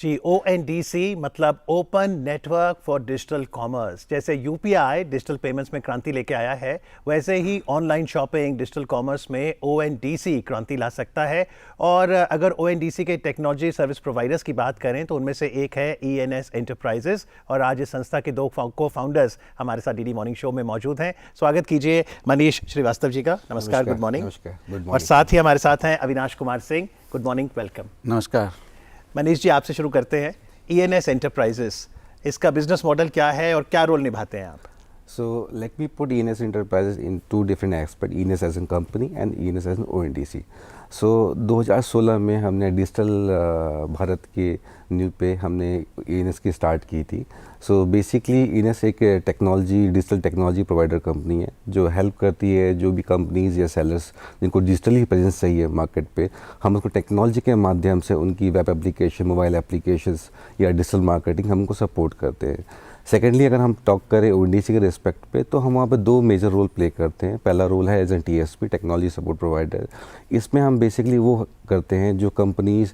जी, ONDC मतलब open network for digital commerce. जैसे UPI digital payments में क्रांति लेके आया है, वैसे ही ऑनलाइन शॉपिंग डिजिटल कॉमर्स में ONDC क्रांति ला सकता है। और अगर ONDC के टेक्नोलॉजी सर्विस प्रोवाइडर्स की बात करें तो उनमें से एक है ENS एंटरप्राइजेस, और आज इस संस्था के दो को फाउंडर्स हमारे साथ डीडी मॉर्निंग शो में मौजूद हैं। स्वागत कीजिए मनीष श्रीवास्तव जी का। नमस्कार, गुड मॉर्निंग। और साथ ही हमारे साथ हैं Avinash Kumar Singh. Good morning, welcome. नमस्कार मनीष जी, आपसे शुरू करते हैं। ENS एंटरप्राइजेस, इसका बिजनेस मॉडल क्या है और क्या रोल निभाते हैं आप? So let me put ENS Enterprises in two different aspects, ENS as a company and ENS as an ONDC. So 2016 में हमने डिजिटल भारत के न्यू पे हमने ENS की स्टार्ट की थी। सो बेसिकली ENS एक technology digital technology provider company है जो हेल्प करती है जो भी कंपनीज या सेलर्स जिनको डिजिटली प्रेजेंस चाहिए मार्केट पे, हम उसको टेक्नोलॉजी के माध्यम से उनकी वेब एप्लीकेशन, मोबाइल एप्लीकेशंस या डिजिटल मार्केटिंग हम उनको सपोर्ट करते हैं। सेकेंडली अगर हम टॉक करें ONDC के रिस्पेक्ट पे, तो हम वहाँ पे दो मेजर रोल प्ले करते हैं। पहला रोल है as an TSP, technology support provider. इसमें हम बेसिकली वो करते हैं जो कंपनीज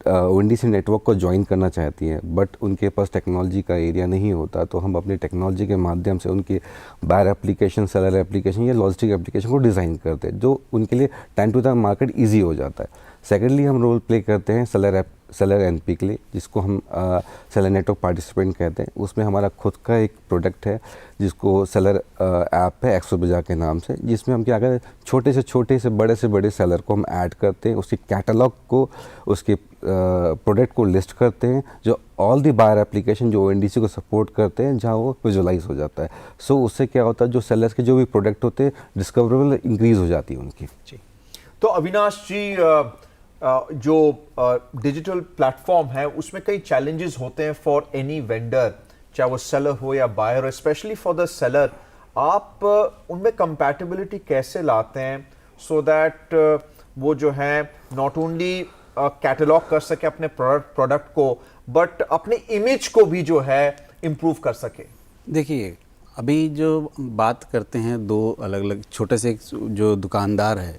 ONDC नेटवर्क को ज्वाइन करना चाहती हैं बट उनके पास टेक्नोलॉजी का एरिया नहीं होता, तो हम अपनी टेक्नोलॉजी के माध्यम से उनके बायर एप्लीकेशन, सेलर एप्लीकेशन या लॉजिस्टिक एप्लीकेशन को डिज़ाइन करते हैं जो उनके लिए time to time market easy हो जाता है। सेकेंडली हम रोल प्ले करते हैं सेलर NP के लिए, जिसको हम सेलर नेटवर्क पार्टिसिपेंट कहते हैं। उसमें हमारा खुद का एक प्रोडक्ट है जिसको सेलर ऐप है एक्सोबाजार के नाम से, जिसमें हम क्या करते हैं छोटे से बड़े सेलर को हम ऐड करते हैं, उसके कैटलॉग को, उसके प्रोडक्ट को लिस्ट करते हैं, जो ऑल दी बायर एप्लीकेशन जो ONDC को सपोर्ट करते हैं जहाँ वो विजुलाइज हो जाता है। सो उससे क्या होता है जो सेलर्स के जो भी प्रोडक्ट होते हैं डिस्कवरेबल इंक्रीज हो जाती है उनकी। जी, तो अविनाश जी, जो डिजिटल प्लेटफॉर्म है उसमें कई चैलेंजेस होते हैं फॉर एनी वेंडर, चाहे वो सेलर हो या बायर हो, स्पेशली फॉर द सेलर। आप उनमें कंपैटिबिलिटी कैसे लाते हैं सो दैट वो जो है नॉट ओनली कैटलॉग कर सके अपने प्रोडक्ट को बट अपने इमेज को भी जो है इम्प्रूव कर सके? देखिए, अभी जो बात करते हैं दो अलग अलग छोटे से जो दुकानदार है,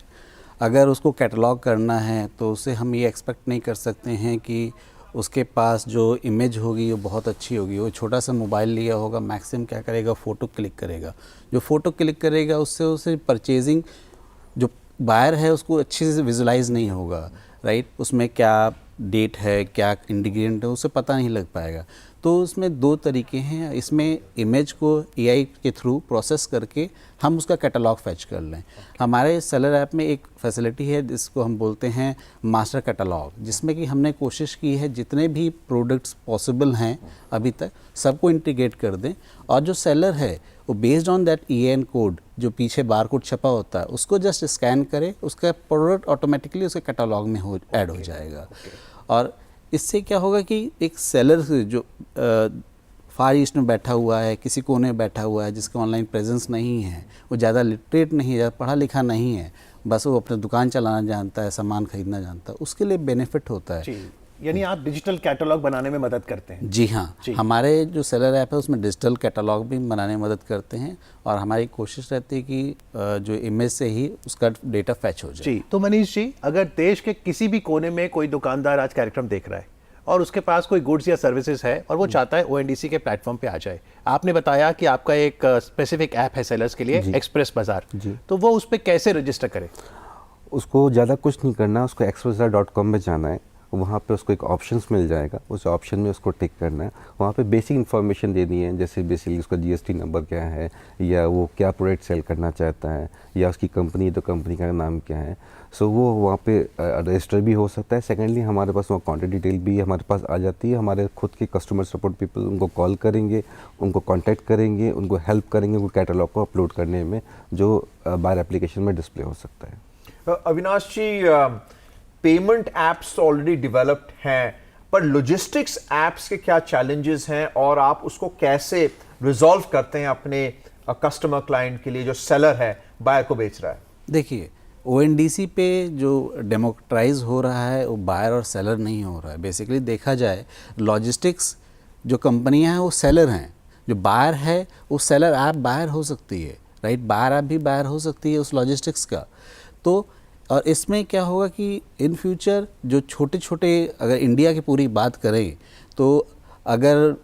अगर उसको कैटलॉग करना है तो उससे हम ये एक्सपेक्ट नहीं कर सकते हैं कि उसके पास जो इमेज होगी वो बहुत अच्छी होगी। वो छोटा सा मोबाइल लिया होगा, मैक्सिमम क्या करेगा, फ़ोटो क्लिक करेगा। जो फ़ोटो क्लिक करेगा उससे उसे परचेजिंग जो बायर है उसको अच्छे से विजुलाइज नहीं होगा, राइट। उसमें क्या डेट है, क्या इंडिग्रेंट है, उसे पता नहीं लग पाएगा। तो उसमें दो तरीके हैं। इसमें इमेज को AI के थ्रू प्रोसेस करके हम उसका कैटलॉग फैच कर लें। हमारे सेलर ऐप में एक फैसिलिटी है जिसको हम बोलते हैं मास्टर कैटलॉग, जिसमें कि हमने कोशिश की है जितने भी प्रोडक्ट्स पॉसिबल हैं अभी तक सबको इंटीग्रेट कर दें, और जो सेलर है वो based on that EAN code जो पीछे बार कोड छपा होता है उसको जस्ट स्कैन करे, उसका प्रोडक्ट ऑटोमेटिकली उसके कैटलॉग में ऐड हो जाएगा। और इससे क्या होगा कि एक सेलर जो फार ईस्ट में बैठा हुआ है, किसी कोने में बैठा हुआ है, जिसका ऑनलाइन प्रेजेंस नहीं है, वो ज़्यादा लिटरेट नहीं है, ज़्यादा पढ़ा लिखा नहीं है, बस वो अपनी दुकान चलाना जानता है, सामान खरीदना जानता है, उसके लिए बेनिफिट होता है। यानी आप डिजिटल कैटलॉग बनाने में मदद करते हैं? जी हाँ, हमारे जो सेलर ऐप है उसमें डिजिटल कैटलॉग भी बनाने में मदद करते हैं, और हमारी कोशिश रहती है कि जो इमेज से ही उसका डेटा फैच हो जाए। जी, तो मनीष जी, अगर देश के किसी भी कोने में कोई दुकानदार आज कार्यक्रम देख रहा है और उसके पास कोई गुड्स या सर्विसेज है और वो चाहता है ONDC के प्लेटफॉर्म पे आ जाए, आपने बताया कि आपका एक स्पेसिफिक ऐप है सेलर्स के लिए, एक्सप्रेस बाजार, तो वो उस पर कैसे रजिस्टर करे? उसको ज़्यादा कुछ नहीं करना, उसको expressbazaar.com में जाना है, वहाँ पे उसको एक ऑप्शंस मिल जाएगा, उस ऑप्शन में उसको टिक करना है। वहाँ पे बेसिक इन्फॉर्मेशन देनी है, जैसे बेसिकली उसका GST नंबर क्या है, या वो क्या प्रोडक्ट सेल करना चाहता है, या उसकी कंपनी तो कंपनी का नाम क्या है। सो वो वहाँ पे रजिस्टर भी हो सकता है। सेकेंडली हमारे पास वहाँ कॉन्टैक्ट डिटेल भी हमारे पास आ जाती है। हमारे खुद के कस्टमर सपोर्ट पीपल उनको कॉल करेंगे, उनको कॉन्टैक्ट करेंगे, उनको हेल्प करेंगे उनको कैटलॉग को अपलोड करने में, जो बायर एप्लीकेशन में डिस्प्ले हो सकता है। अविनाश जी, पेमेंट एप्स ऑलरेडी डेवलप्ड हैं, पर लॉजिस्टिक्स एप्स के क्या चैलेंजेस हैं और आप उसको कैसे रिजॉल्व करते हैं अपने कस्टमर क्लाइंट के लिए जो सेलर है, बायर को बेच रहा है? देखिए, ONDC पे जो डेमोक्रेटाइज हो रहा है वो बायर और सेलर नहीं हो रहा है। बेसिकली देखा जाए लॉजिस्टिक्स जो कंपनियां हैं वो सेलर हैं, जो बायर है वो सेलर ऐप बायर हो सकती है, राइट। बायर ऐप भी बायर हो सकती है उस लॉजिस्टिक्स का। तो और इसमें क्या होगा कि इन फ्यूचर जो छोटे छोटे, अगर इंडिया की पूरी बात करें तो अगर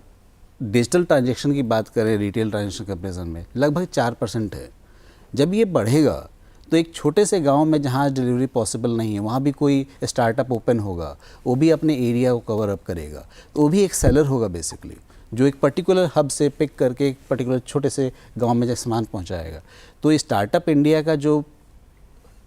डिजिटल ट्रांजैक्शन की बात करें रिटेल ट्रांजैक्शन कंपेरिजन में लगभग 4% है। जब ये बढ़ेगा तो एक छोटे से गांव में जहाँ डिलीवरी पॉसिबल नहीं है वहाँ भी कोई स्टार्टअप ओपन होगा, वो भी अपने एरिया को कवर अप करेगा, तो वो भी एक सेलर होगा बेसिकली, जो एक पर्टिकुलर हब से पिक करके एक पर्टिकुलर छोटे से गांव में जब सामान पहुंचाएगा। तो स्टार्टअप इंडिया का जो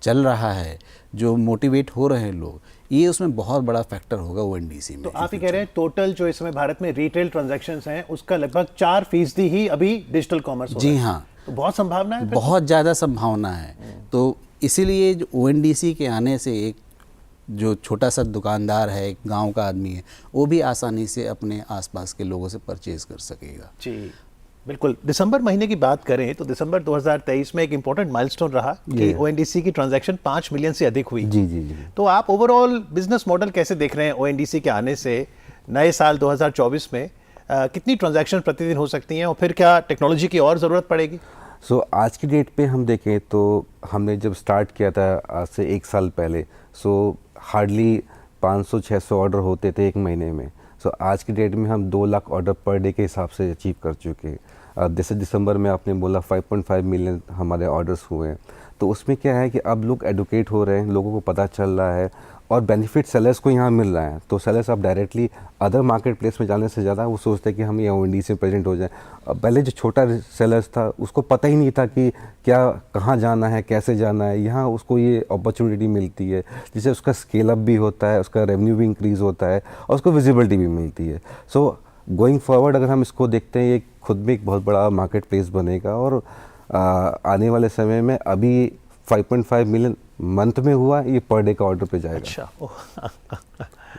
चल रहा है, जो मोटिवेट हो रहे हैं लोग, ये उसमें बहुत बड़ा फैक्टर होगा ओएनडीसी में। तो आप ये कह रहे हैं टोटल जो इस समय भारत में रिटेल ट्रांजैक्शंस हैं उसका लगभग 4% ही अभी डिजिटल कॉमर्स हो रहा है। जी हाँ, तो बहुत संभावना है फिर? बहुत ज़्यादा संभावना है। तो इसीलिए जो ओएनडीसी के आने से एक जो छोटा सा दुकानदार है, एक गांव का आदमी है, वो भी आसानी से अपने आसपास के लोगों से परचेज कर सकेगा। जी बिल्कुल। दिसंबर महीने की बात करें तो दिसंबर 2023 में एक इम्पोर्टेंट माइलस्टोन रहा कि ओएनडीसी की ट्रांजैक्शन 5 मिलियन से अधिक हुई। जी जी जी। तो आप ओवरऑल बिजनेस मॉडल कैसे देख रहे हैं ओएनडीसी के आने से नए साल 2024 में? कितनी ट्रांजैक्शन प्रतिदिन हो सकती हैं और फिर क्या टेक्नोलॉजी की और ज़रूरत पड़ेगी? सो आज की डेट पे हम देखें तो हमने जब स्टार्ट किया था आज से 1 साल पहले, सो हार्डली 500-600 ऑर्डर होते थे एक महीने में। सो आज की डेट में हम 2 लाख ऑर्डर पर डे के हिसाब से अचीव कर चुके हैं। जैसे दिसंबर में आपने बोला 5.5 मिलियन हमारे ऑर्डर्स हुए हैं। तो उसमें क्या है कि अब लोग एडुकेट हो रहे हैं, लोगों को पता चल रहा है और बेनिफिट सेलर्स को यहाँ मिल रहा है। तो सेलर्स अब डायरेक्टली अदर मार्केट प्लेस में जाने से ज़्यादा वो सोचते हैं कि हम यहाँ ओएनडीसी में प्रेजेंट हो जाएं। पहले जो छोटा सेलर्स था उसको पता ही नहीं था कि क्या कहाँ जाना है, कैसे जाना है। यहाँ उसको ये अपॉर्चुनिटी मिलती है जिससे उसका स्केल अप भी होता है, उसका रेवेन्यू भी इंक्रीज़ होता है और उसको विजिबिलिटी भी मिलती है। सो गोइंग फॉरवर्ड अगर हम इसको देखते हैं, ये खुद में एक बहुत बड़ा मार्केट प्लेस बनेगा और आने वाले समय में अभी 5.5 मिलियन मंथ में हुआ, ये पर डे का ऑर्डर पे जाएगा। अच्छा।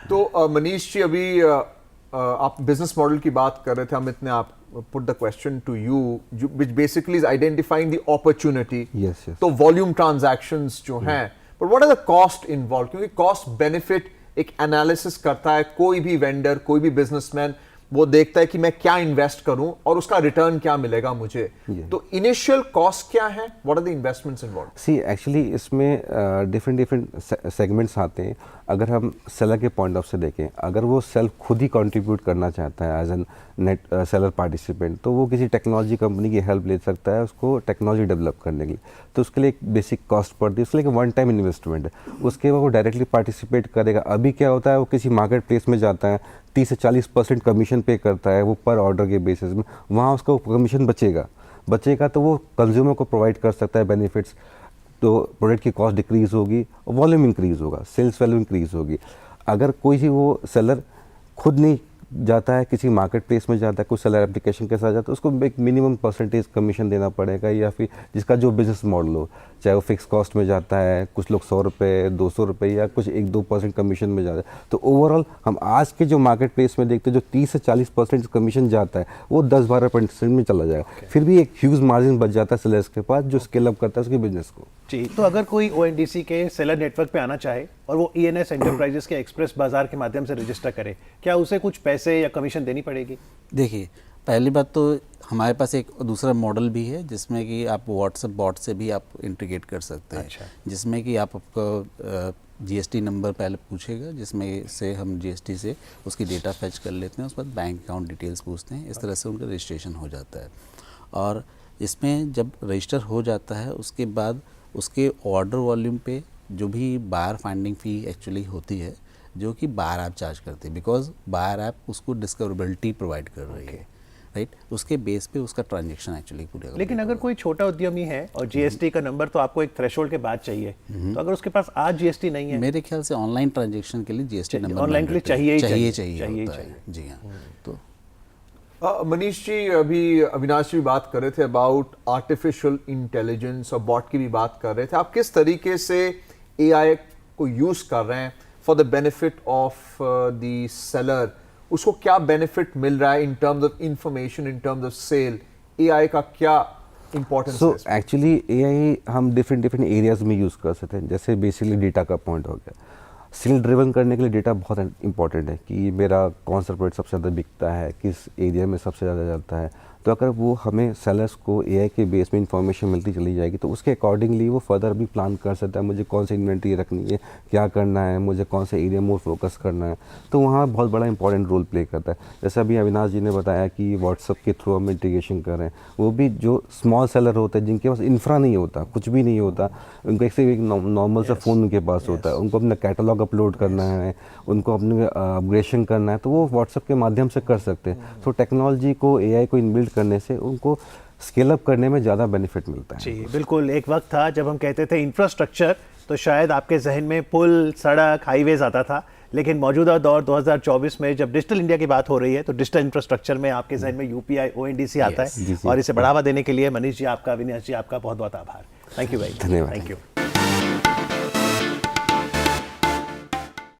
तो मनीष जी, अभी आप बिजनेस मॉडल की बात कर रहे थे, अमित ने आप put the question to you which basically is identifying the opportunity. Yes, yes. तो वॉल्यूम ट्रांजैक्शंस जो हैं, but what are the cost involve? क्योंकि कॉस्ट बेनिफिट एक एनालिसिस करता है कोई भी वेंडर, कोई भी बिजनेसमैन, वो देखता है कि मैं क्या इन्वेस्ट करूं और उसका रिटर्न क्या मिलेगा मुझे। तो इनिशियल कॉस्ट क्या है, what are the investments involve? See actually इसमें डिफरेंट सेगमेंट्स आते हैं। अगर हम सेलर के पॉइंट ऑफ से देखें, अगर वो सेल्फ खुद ही कंट्रीब्यूट करना चाहता है as an net seller participant, तो वो किसी टेक्नोलॉजी कंपनी की हेल्प ले सकता है उसको टेक्नोलॉजी डेवलप करने के लिए। तो उसके लिए एक बेसिक कॉस्ट पड़ती है, उसके लिए एक वन टाइम इन्वेस्टमेंट है। उसके बाद वो डायरेक्टली पार्टिसिपेट करेगा। अभी क्या होता है, वो किसी मार्केट प्लेस में जाता है, 30 से 40% कमीशन पे करता है वो पर ऑर्डर के बेसिस में, वहाँ उसका कमीशन बचेगा तो वो कंज्यूमर को प्रोवाइड कर सकता है बेनिफिट्स। तो प्रोडक्ट की कॉस्ट डिक्रीज होगी और वॉल्यूम इंक्रीज होगा, सेल्स वैल्यू इंक्रीज होगी। अगर कोई भी वो सेलर खुद नहीं जाता है, किसी मार्केट प्लेस में जाता है, कुछ सेलर एप्लीकेशन के साथ जाता है, उसको एक मिनिमम परसेंटेज कमीशन देना पड़ेगा, या फिर जिसका जो बिजनेस मॉडल हो, चाहे वो फिक्स कॉस्ट में जाता है, कुछ लोग 100 रुपये 200 रुपये या कुछ 1-2% कमीशन में जाता है। तो ओवरऑल हम आज के जो मार्केट प्लेस में देखते हैं, जो 30 से 40% कमीशन जाता है वो 10-12% में चला जाएगा। फिर भी एक ह्यूज मार्जिन बच जाता है सेलर्स के पास, जो स्केल अप करता है उसके बिजनेस को। जी, तो अगर कोई ओएनडीसी के सेलर नेटवर्क पे आना चाहे और वो ईएनएस एंटरप्राइजेस के एक्सप्रेस बाजार के माध्यम से रजिस्टर करे, क्या उसे कुछ पैसे या कमीशन देनी पड़ेगी? देखिए, पहली बात तो हमारे पास एक दूसरा मॉडल भी है जिसमें कि आप व्हाट्सएप बॉट से भी आप इंटीग्रेट कर सकते हैं। अच्छा। जिसमें कि आपको जीएसटी नंबर पहले पूछेगा, जिसमें से हम जीएसटी से उसकी डेटा फैच कर लेते हैं, उसके बाद बैंक अकाउंट डिटेल्स पूछते हैं, इस तरह से उनका रजिस्ट्रेशन हो जाता है। और इसमें जब रजिस्टर हो जाता है उसके बाद उसके ऑर्डर वॉल्यूम पे जो भी बायर फाइंडिंग फ़ी एक्चुअली होती है, जो कि बायर ऐप चार्ज करती है, बिकॉज बायर ऐप उसको डिस्कवरेबिलिटी प्रोवाइड कर रही है, राइट। उसके बेस पे उसका ट्रांजैक्शन एक्चुअली पूरे। लेकिन अगर कोई छोटा उद्यमी है और जीएसटी का नंबर तो आपको एक थ्रेशोल्ड के बाद चाहिए, तो अगर उसके पास आज जीएसटी नहीं है, मेरे ख्याल से ऑनलाइन ट्रांजैक्शन के लिए जीएसटी नंबर ऑनलाइन के लिए चाहिए चाहिए। जी हाँ। तो मनीष जी, अभी अविनाश जी बात कर रहे थे अबाउट आर्टिफिशियल इंटेलिजेंस और बॉट की भी बात कर रहे थे। आप किस तरीके से एआई को यूज कर रहे हैं for the benefit of the seller? उसको क्या बेनिफिट मिल रहा है in terms of information, in terms of sale? AI का क्या इंपॉर्टेंस है? सो एक्चुअली एआई हम डिफरेंट एरियाज में यूज़ कर सकते हैं। जैसे बेसिकली डेटा का पॉइंट हो गया, सेल ड्रिवन करने के लिए डेटा बहुत इंपॉर्टेंट है कि मेरा कौन सा प्रोडक्ट सबसे ज़्यादा बिकता है, किस एरिया में सबसे ज़्यादा चलता है। तो अगर वो हमें सेलर्स को एआई के बेस में इंफॉर्मेशन मिलती चली जाएगी तो उसके अकॉर्डिंगली वो फर्दर भी प्लान कर सकता है, मुझे कौन सी इन्वेंट्री रखनी है, क्या करना है, मुझे कौन से एरिया में फोकस करना है। तो वहाँ बहुत बड़ा इंपॉर्टेंट रोल प्ले करता है। जैसे अभी अविनाश जी ने बताया कि व्हाट्सअप के थ्रू हम इंटीग्रेशन कर रहे हैं, वो भी जो स्मॉल सेलर होते हैं जिनके पास इंफ्रा नहीं होता, कुछ भी नहीं होता, उनको एक नॉर्मल सा फ़ोन उनके पास होता है, उनको अपना कैटलॉग अपलोड करना है, उनको अपने अपग्रेडेशन करना है, तो वो व्हाट्सएप के माध्यम से कर सकते हैं। तो टेक्नोलॉजी को, एआई को इनबिल्ड करने से उनको स्केल अप करने में ज़्यादा बेनिफिट मिलता है। जी बिल्कुल। एक वक्त था जब हम कहते थे इंफ्रास्ट्रक्चर, तो शायद आपके जहन में पुल, सड़क, हाईवेज आता था, लेकिन मौजूदा दौर 2024 में जब डिजिटल इंडिया की बात हो रही है तो डिजिटल इंफ्रास्ट्रक्चर में आपके जहन में यूपीआई, ओएनडीसी आता है। और इसे बढ़ावा देने के लिए मनीष जी आपका, अविनाश जी आपका बहुत बहुत आभार। थैंक यू भाई। धन्यवाद। Thank you.